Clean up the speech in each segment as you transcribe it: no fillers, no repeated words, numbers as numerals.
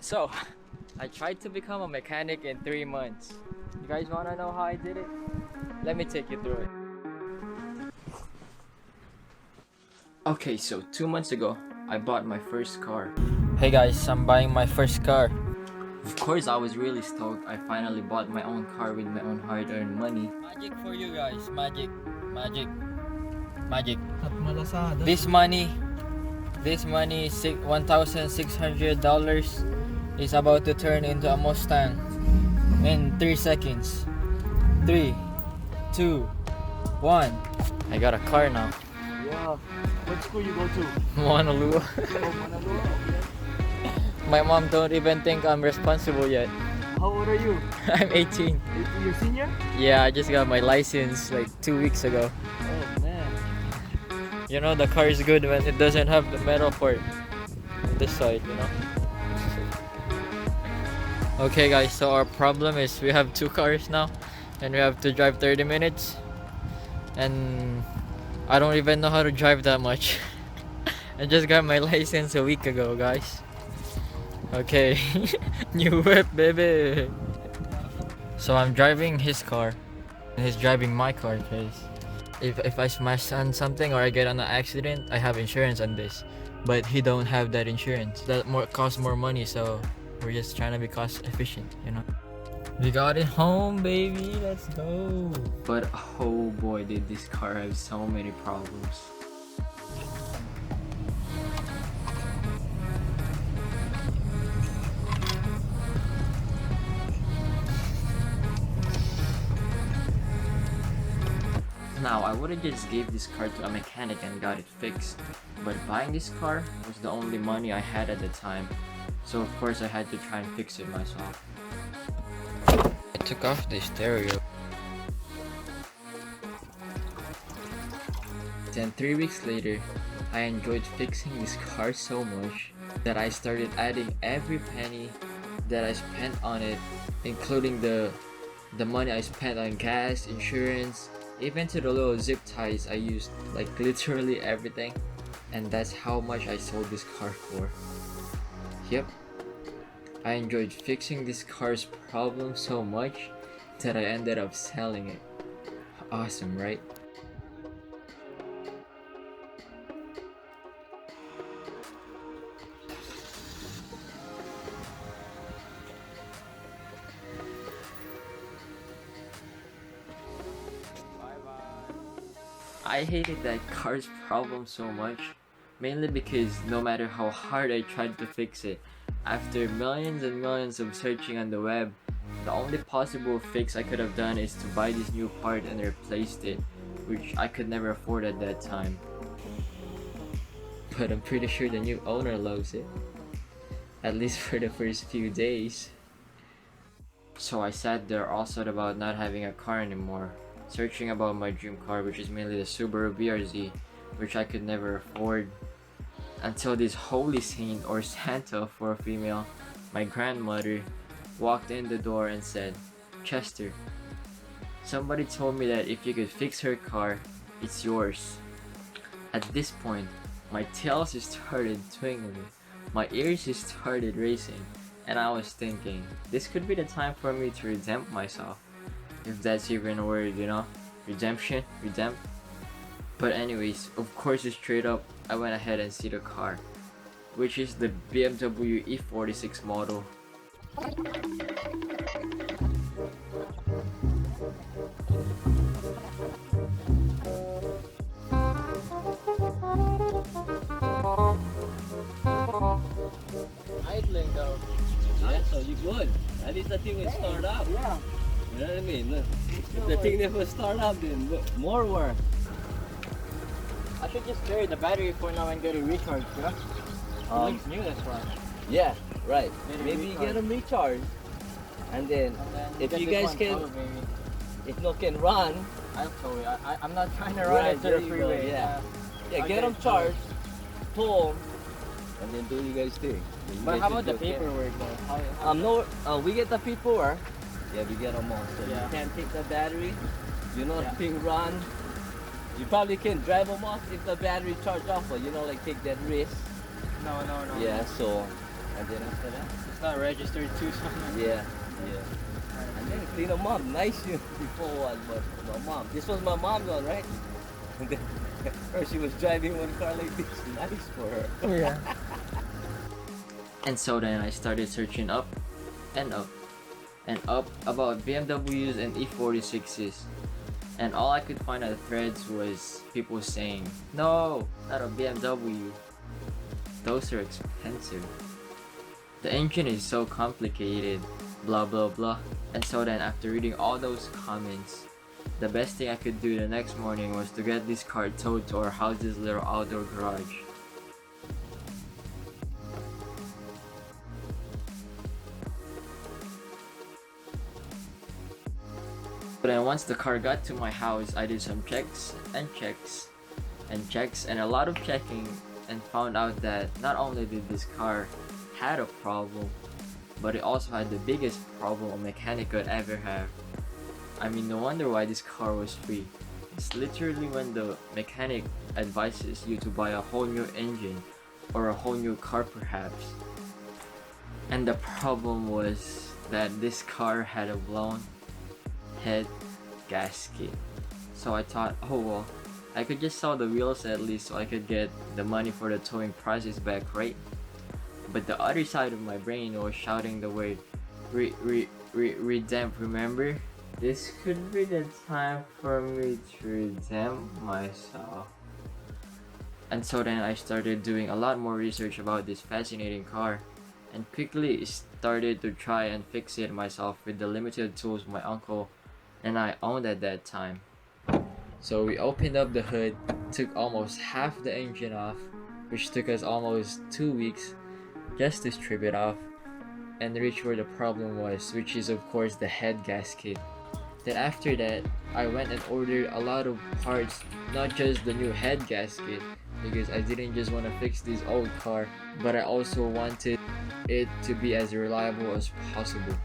So, I tried to become a mechanic in 3 months. You guys wanna know how I did it? Let me take you through it. Okay, so 2 months ago, I bought my first car. Hey guys, I'm buying my first car. Of course, I was really stoked. I finally bought my own car with my own hard-earned money. Magic for you guys, magic, magic, magic. At malasada. This money, $1,600 is about to turn into a Mustang in 3 seconds. 3, 2, 1. I got a car now. Yeah. What school you go to? Honolulu. Oh, Manalo. Okay. My mom don't even think I'm responsible yet. How old are you? I'm 18. You're senior? Yeah, I just got my license like 2 weeks ago. Oh man. You know, the car is good when it doesn't have the metal part on this side, you know. Okay guys, so our problem is we have 2 cars now and we have to drive 30 minutes and I don't even know how to drive that much. I just got my license a week ago, guys. Okay, new whip, baby. So I'm driving his car and he's driving my car because if I smash on something or I get on an accident, I have insurance on this, but he don't have that insurance. That costs more money, so we're just trying to be cost efficient, you know. We got it home, baby. Let's go. But oh boy, did this car have so many problems. Now, I would've just gave this car to a mechanic and got it fixed, but buying this car was the only money I had at the time, so of course I had to try and fix it myself. I took off the stereo. Then 3 weeks later, I enjoyed fixing this car so much that I started adding every penny that I spent on it, including the money I spent on gas, insurance, even to the little zip ties I used, like literally everything. And that's how much I sold this car for. Yep. I enjoyed fixing this car's problem so much that I ended up selling it. Awesome, right? I hated that car's problem so much, mainly because no matter how hard I tried to fix it, after millions and millions of searching on the web, the only possible fix I could have done is to buy this new part and replace it, which I could never afford at that time. But I'm pretty sure the new owner loves it, at least for the first few days. So I sat there all sad about not having a car anymore, searching about my dream car, which is mainly the Subaru BRZ, which I could never afford, until this holy saint, or Santa for a female, my grandmother, walked in the door and said, "Chester, somebody told me that if you could fix her car, it's yours." At this point, my tails started twinkling, my ears started racing, and I was thinking, this could be the time for me to redempt myself. If that's even a word, you know? Redemption? Redempt? But anyways, of course, straight up, I went ahead and see the car, which is the BMW E46 model. Idling though. Yeah, so you good. At least the thing will start up. Yeah. You know what I mean? Look, if the thing never start up, then look, more work. I should just carry the battery for now and get it recharged, yeah? It's new, that's why. Yeah, right. Get it Maybe you recharged. get them recharged, and then if Get you this guys one can, towed, maybe. if no can run, I'll tow it. I'm not trying to run Right, it to there the you go, freeway. yeah. I'll get them it towed. charged, tow 'em, and then do what you guys do. Then you But guys how just about the go get- paperwork though? No, we get the paperwork. Yeah, we get them all. So Yeah. you can't take the battery. You know, Yeah. the thing run. You probably can drive them off if the battery charge off, but you know, like take that risk. No. Yeah, so And then after that, It's not registered to something. yeah, yeah. And then clean them up, nice you before one, but my mom. This was my mom's one, right? And then first she was driving one car like this, nice for her. Yeah. And so then I started searching up and up and up about BMWs and E46s. And all I could find on the threads was people saying, no, not a BMW. Those are expensive. The engine is so complicated, blah blah blah. And so then after reading all those comments, the best thing I could do the next morning was to get this car towed to our house's little outdoor garage. But then once the car got to my house, I did some checks and checks and checks and a lot of checking and found out that not only did this car had a problem, but it also had the biggest problem a mechanic could ever have. I mean, no wonder why this car was free. It's literally when the mechanic advises you to buy a whole new engine or a whole new car perhaps. And the problem was that this car had a blown head gasket. So I thought, oh well, I could just sell the wheels at least so I could get the money for the towing prices back, right? But the other side of my brain was shouting the word redemp, remember? This could be the time for me to redemp myself. And so then I started doing a lot more research about this fascinating car and quickly started to try and fix it myself with the limited tools my uncle and I owned at that time. So we opened up the hood, took almost half the engine off, which took us almost 2 weeks just to strip it off and reach where the problem was, which is of course the head gasket. Then after that, I went and ordered a lot of parts, not just the new head gasket, because I didn't just want to fix this old car, but I also wanted it to be as reliable as possible.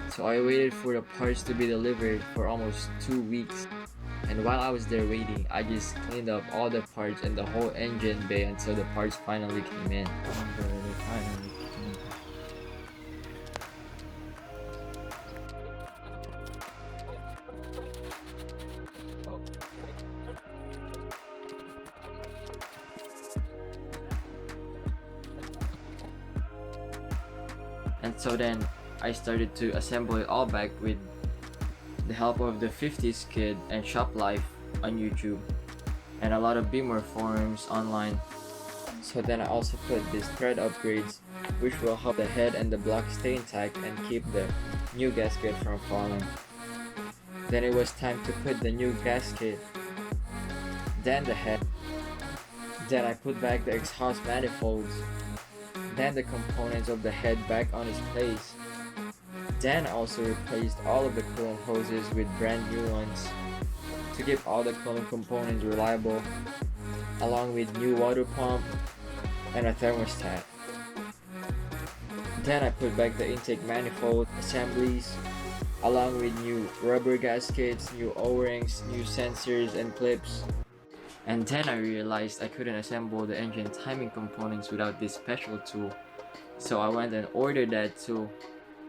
So I waited for the parts to be delivered for almost 2 weeks. And while I was there waiting, I just cleaned up all the parts and the whole engine bay until the parts finally came in. And so then I started to assemble it all back with the help of the 50s Kid and Shop Life on YouTube and a lot of Beamer forums online. So then I also put these thread upgrades which will help the head and the block stay intact and keep the new gasket from falling. Then it was time to put the new gasket, then the head, then I put back the exhaust manifolds, then the components of the head back on its place. Then I also replaced all of the coolant hoses with brand new ones to keep all the coolant components reliable, along with new water pump and a thermostat. Then I put back the intake manifold assemblies, along with new rubber gaskets, new O-rings, new sensors and clips. And then I realized I couldn't assemble the engine timing components without this special tool, so I went and ordered that tool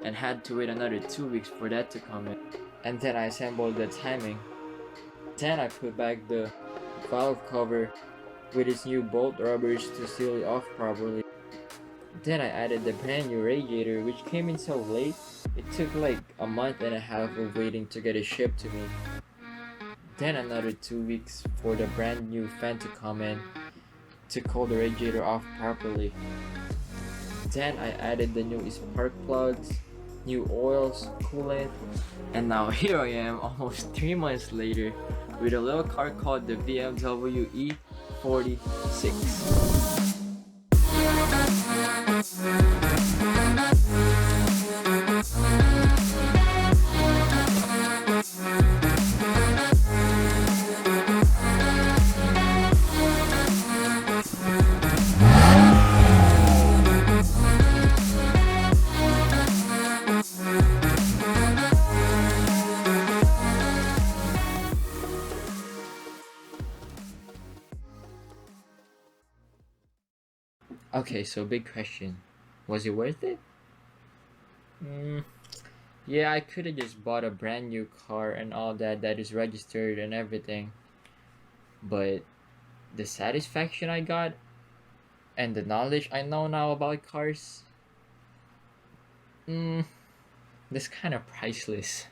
and had to wait another 2 weeks for that to come in. And then I assembled the timing. Then I put back the valve cover with its new bolt rubbers to seal it off properly. Then I added the brand new radiator, which came in so late, it took like a month and a half of waiting to get it shipped to me. Then another 2 weeks for the brand new fan to come in to cool the radiator off properly. Then I added the new spark plugs, new oils, coolant, and now here I am almost 3 months later with a little car called the BMW E46. Okay, so big question. Was it worth it? Mm, yeah, I could have just bought a brand new car and all that is registered and everything. But the satisfaction I got and the knowledge I know now about cars, mm, that's kind of priceless.